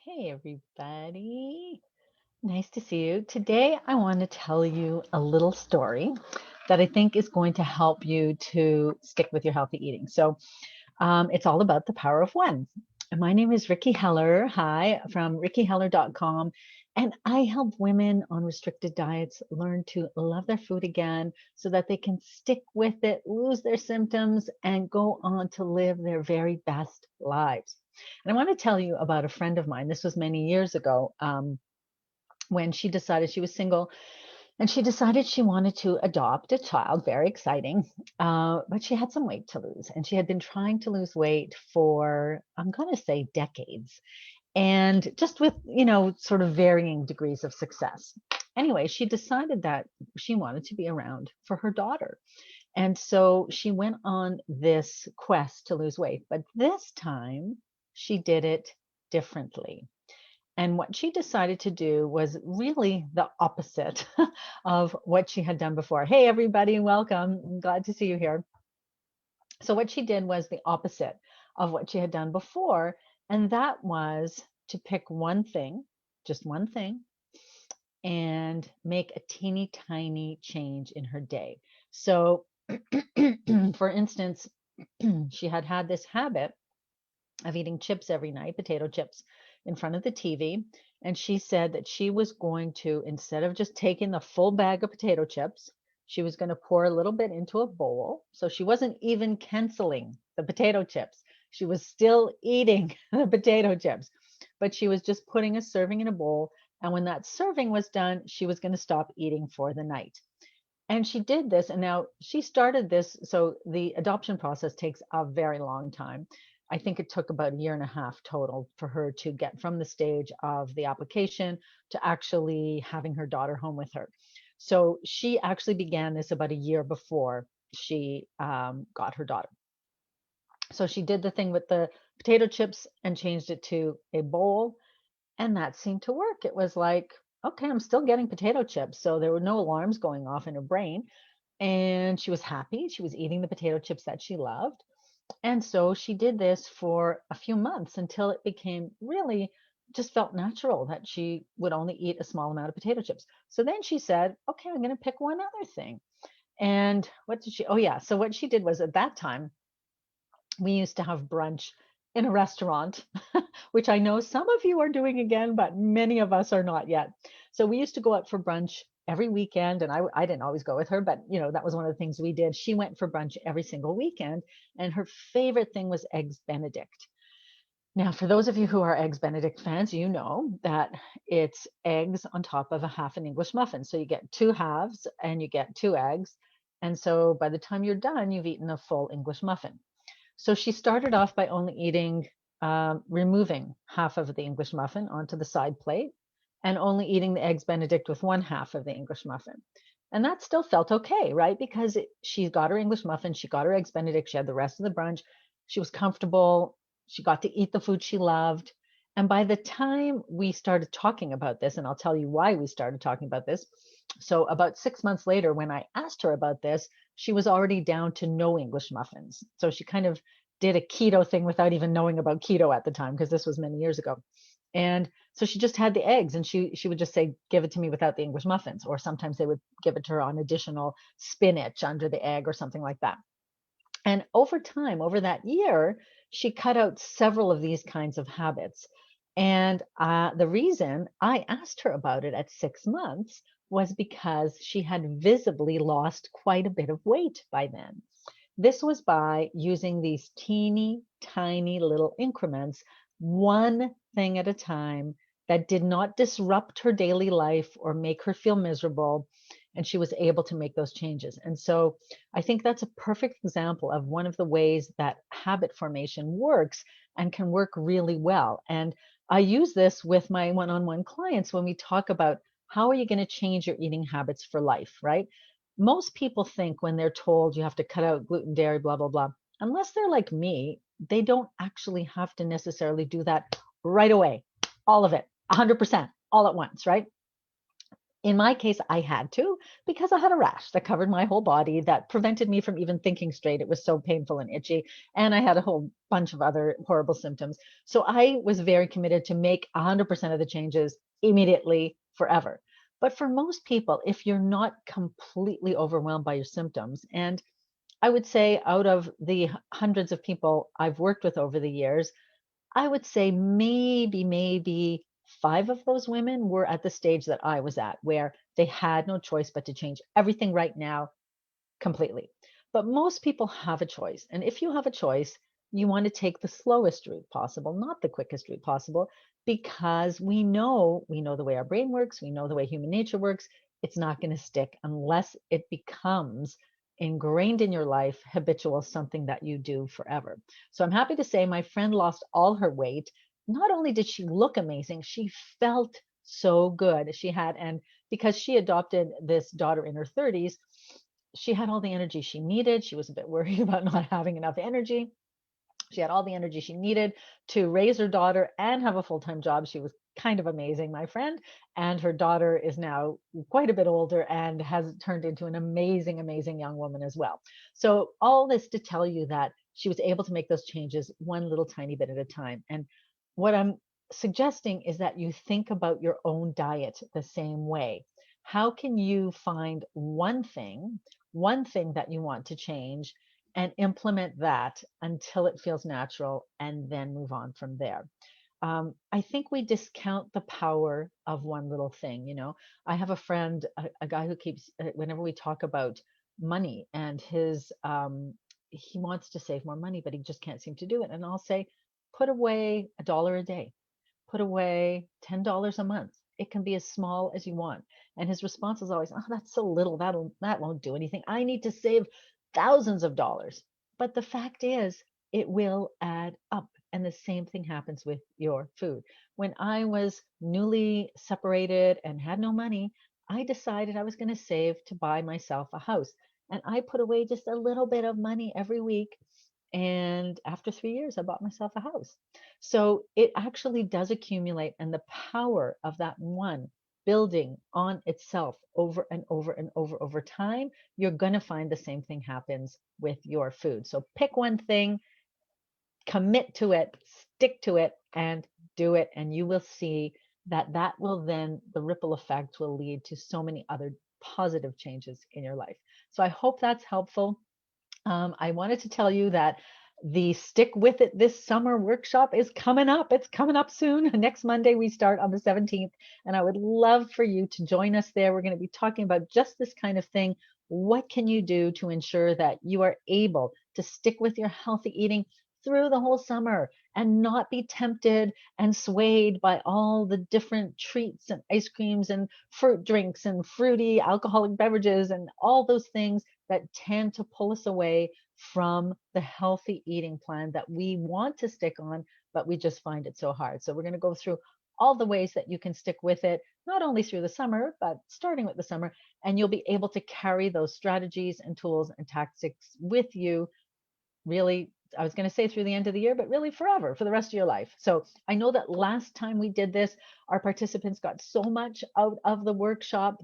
Hey, everybody. Nice to see you. Today, I want to tell you a little story that I think is going to help you to stick with your healthy eating. It's all about the power of one. And my name is Ricki Heller. Hi, from rickiheller.com. And I help women on restricted diets learn to love their food again so that they can stick with it, lose their symptoms, and go on to live their very best lives. And I want to tell you about a friend of mine. This was many years ago. When she decided she was single and she decided she wanted to adopt a child, very exciting. But she had some weight to lose, and she had been trying to lose weight for, I'm going to say, decades, and just with, sort of varying degrees of success. Anyway, she decided that she wanted to be around for her daughter. And so she went on this quest to lose weight, but this time she did it differently. And what she decided to do was really the opposite of what she had done before. Hey, everybody, welcome. I'm glad to see you here. So, what she did was the opposite of what she had done before. And that was to pick one thing, just one thing, and make a teeny tiny change in her day. So, for instance, she had had this habit of eating chips every night, potato chips, in front of the TV. And she said that she was going to, instead of just taking the full bag of potato chips, she was going to pour a little bit into a bowl. So she wasn't even canceling the potato chips. She was still eating the potato chips, but she was just putting a serving in a bowl. And when that serving was done, she was going to stop eating for the night. And she did this, and now she started this. So the adoption process takes a very long time. I think it took about a year and a half total for her to get from the stage of the application to actually having her daughter home with her. So she actually began this about a year before she got her daughter. So she did the thing with the potato chips and changed it to a bowl, and that seemed to work. It was like, okay, I'm still getting potato chips. So there were no alarms going off in her brain. And she was happy. She was eating the potato chips that she loved. And so she did this for a few months until it became really just felt natural that she would only eat a small amount of potato chips. So then she said, okay, I'm going to pick one other thing. And what did she? Oh, yeah. So what she did was at that time, we used to have brunch in a restaurant, which I know some of you are doing again, but many of us are not yet. So we used to go out for brunch every weekend, and I didn't always go with her, but that was one of the things we did. She went for brunch every single weekend, and her favorite thing was eggs Benedict. Now, for those of you who are eggs Benedict fans, you know that it's eggs on top of a half an English muffin. So you get two halves and you get two eggs. And so by the time you're done, you've eaten a full English muffin. So she started off by only eating, removing half of the English muffin onto the side plate and only eating the eggs Benedict with one half of the English muffin. And that still felt okay, right? Because she got her English muffin, she got her eggs Benedict, she had the rest of the brunch, she was comfortable, she got to eat the food she loved. And by the time we started talking about this, and I'll tell you why we started talking about this. So, about 6 months later, when I asked her about this, she was already down to no English muffins. So she kind of did a keto thing without even knowing about keto at the time, because this was many years ago. And so she just had the eggs, and she would just say, give it to me without the English muffins. Or sometimes they would give it to her on additional spinach under the egg or something like that. And over time, over that year, she cut out several of these kinds of habits. And the reason I asked her about it at 6 months was because she had visibly lost quite a bit of weight by then. This was by using these teeny tiny little increments, one thing at a time, that did not disrupt her daily life or make her feel miserable. And she was able to make those changes. And so I think that's a perfect example of one of the ways that habit formation works and can work really well. And I use this with my one on one clients when we talk about how are you going to change your eating habits for life, right? Most people think when they're told you have to cut out gluten, dairy, blah, blah, blah, unless they're like me, they don't actually have to necessarily do that right away, all of it, 100%, all at once, right? In my case, I had to because I had a rash that covered my whole body that prevented me from even thinking straight. It was so painful and itchy. And I had a whole bunch of other horrible symptoms. So I was very committed to make 100% of the changes immediately, forever. But for most people, if you're not completely overwhelmed by your symptoms, and I would say out of the hundreds of people I've worked with over the years, I would say maybe five of those women were at the stage that I was at, where they had no choice but to change everything right now completely. But most people have a choice. And if you have a choice, you want to take the slowest route possible, not the quickest route possible, because we know the way our brain works, we know the way human nature works. It's not going to stick unless it becomes ingrained in your life, habitual, something that you do forever. So I'm happy to say my friend lost all her weight. Not only did she look amazing, she felt so good. And because she adopted this daughter in her 30s, she had all the energy she needed. She was a bit worried about not having enough energy. She had all the energy she needed to raise her daughter and have a full-time job. She was kind of amazing, my friend. And her daughter is now quite a bit older and has turned into an amazing, amazing young woman as well. So, all this to tell you that she was able to make those changes one little tiny bit at a time. And what I'm suggesting is that you think about your own diet the same way. How can you find one thing that you want to change and implement that until it feels natural and then move on from there? I think we discount the power of one little thing. I have a friend, a guy who keeps, whenever we talk about money and he wants to save more money, but he just can't seem to do it. And I'll say, put away $1 a day, put away $10 a month. It can be as small as you want. And his response is always, "Oh, that's so little. That won't do anything. I need to save thousands of dollars." But the fact is, it will add up. And the same thing happens with your food. When I was newly separated and had no money, I decided I was going to save to buy myself a house. And I put away just a little bit of money every week. And after 3 years, I bought myself a house. So it actually does accumulate. And the power of that one building on itself over and over and over time, you're going to find the same thing happens with your food. So pick one thing, commit to it, stick to it, and do it. And you will see that the ripple effect will lead to so many other positive changes in your life. So I hope that's helpful. I wanted to tell you that the Stick With It This Summer workshop is coming up. It's coming up soon. Next Monday, we start on the 17th, and I would love for you to join us there. We're going to be talking about just this kind of thing. What can you do to ensure that you are able to stick with your healthy eating through the whole summer and not be tempted and swayed by all the different treats and ice creams and fruit drinks and fruity alcoholic beverages and all those things that tend to pull us away from the healthy eating plan that we want to stick on, but we just find it so hard. So, we're going to go through all the ways that you can stick with it, not only through the summer, but starting with the summer, and you'll be able to carry those strategies and tools and tactics with you really. I was going to say through the end of the year, but really forever, for the rest of your life. So I know that last time we did this, our participants got so much out of the workshop.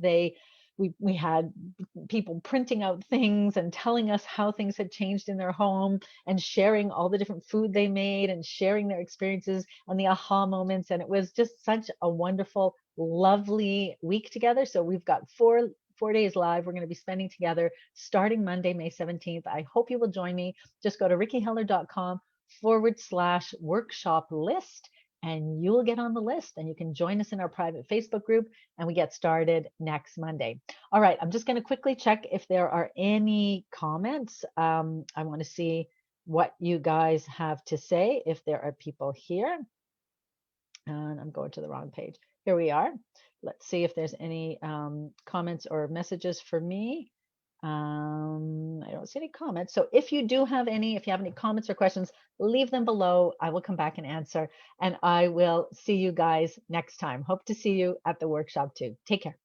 We had people printing out things and telling us how things had changed in their home and sharing all the different food they made and sharing their experiences and the aha moments. And it was just such a wonderful, lovely week together. So we've got 4 days live we're going to be spending together starting Monday, May 17th. I hope you will join me. Just go to rickiheller.com/workshop list and you'll get on the list and you can join us in our private Facebook group and we get started next Monday. All right, I'm just going to quickly check if there are any comments. I want to see what you guys have to say if there are people here. And I'm going to the wrong page. Here we are. Let's see if there's any comments or messages for me. I don't see any comments. So if you have any comments or questions, leave them below. I will come back and answer. And I will see you guys next time. Hope to see you at the workshop too. Take care.